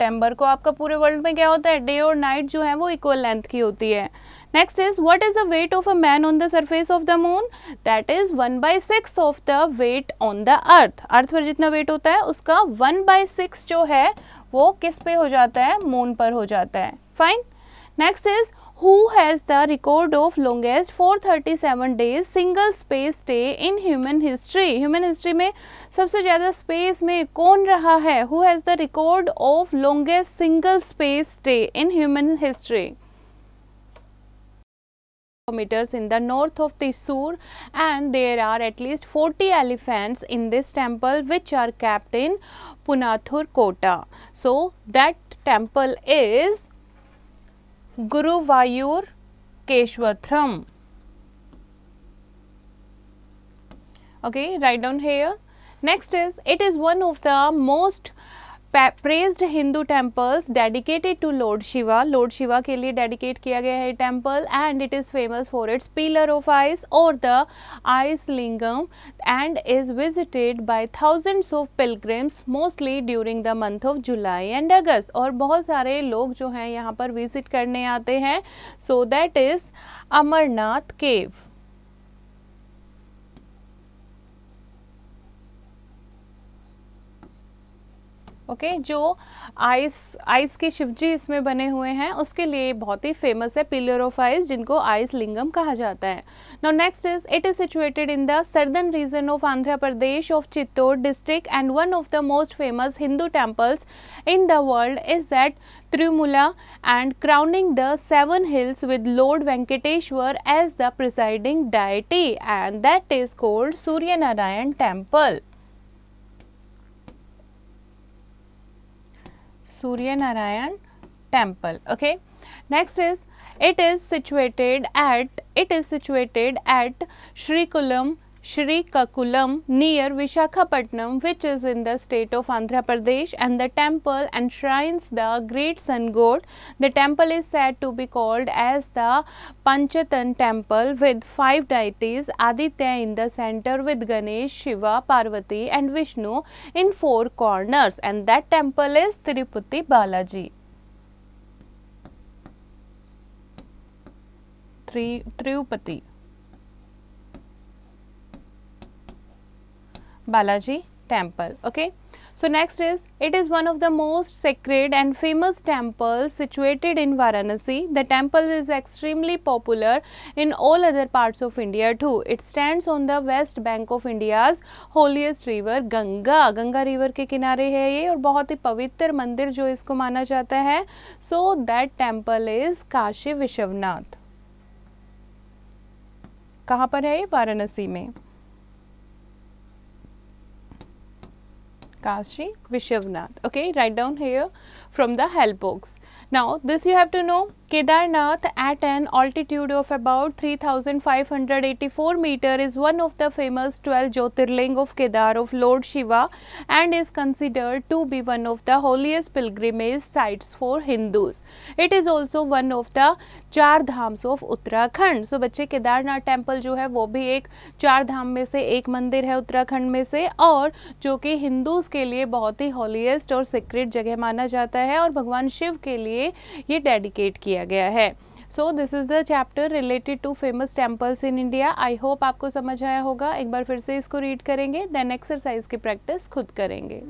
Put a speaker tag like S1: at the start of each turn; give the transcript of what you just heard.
S1: सितंबर को आपका पूरे वर्ल्ड में क्या होता है, डे और नाइट जो है वो इक्वल लेंथ की होती है। Next is what is the weight of a man on the surface of the moon, that is 1/6 of the weight on the earth. Earth पर जितना वेट होता है उसका 1/6 जो है वो किस पे हो जाता है, मून पर हो जाता है। Fine. Next is who has the record of longest 437 days single space stay in human history। human history में सबसे ज़्यादा स्पेस में कौन रहा है, who has the record of longest single space stay in human history। Kilometers in the north of Thrissur, and there are at least 40 elephants in this temple which are kept in Punathur Kota। So that temple is Guruvayur Keshwatram। Okay, write down here. Next is, it is one of the most praised Hindu temples dedicated to Lord Shiva। Lord Shiva के लिए dedicate किया गया है temple, and it is famous for its pillar of ice or the ice lingam, and is visited by thousands of pilgrims mostly during the month of July and August। और बहुत सारे लोग जो हैं यहाँ पर visit करने आते हैं। So that is Amarnath cave। Okay जो आइस के शिवजी इसमें बने हुए हैं उसके लिए बहुत ही फेमस है पिलर ऑफ आइस, जिनको आइस लिंगम कहा जाता है। Now next is, it is situated in the southern region of Andhra Pradesh of Chittoor district, and one of the most famous Hindu temples in the world is that Tirumala, and crowning the 7 hills with Lord Venkateshwar as the presiding deity, and that is called Surya Narayan Temple। Surya Narayan Temple। Okay, next is, it is situated at Srikakulam near Vishakhapatnam, which is in the state of Andhra Pradesh, and the temple enshrines the great sun god। The temple is said to be called as the Panchatan temple with 5 deities, Aditya in the center with Ganesh, Shiva, Parvati and Vishnu in 4 corners, and that temple is Tirupati Balaji। Tirupati Balaji temple। Okay, so next is, it is one of the most sacred and famous temples situated in Varanasi। The temple is extremely popular in all other parts of India too। It stands on the west bank of India's holiest river Ganga river के किनारे है ये, और बहुत ही पवित्र मंदिर जो इसको माना जाता है। So that temple is Kashi Vishwanath. कहाँ पर है ये, वाराणसी में, Kashi Vishwanath। Okay, write down here from the help box। Now this you have to know, Kedarnath at an altitude of about 3584 meter is one of the famous 12 Jyotirling of Kedar of Lord Shiva, and is considered to be one of the holiest pilgrimage sites for Hindus। It is also one of the 4 dhams of Uttarakhand। So बच्चे, Kedarnath temple जो है वो भी एक 4 धाम में से एक मंदिर है उत्तराखंड में से, और जो कि हिंदूज के लिए बहुत ही हॉलीएस्ट और सीक्रेट जगह माना जाता है, और भगवान शिव के लिए ये डेडिकेट किया गया है। So this is the chapter related to famous temples in India. I hope आपको समझ आया होगा। एक बार फिर से इसको रीड करेंगे, देन एक्सरसाइज की प्रैक्टिस खुद करेंगे।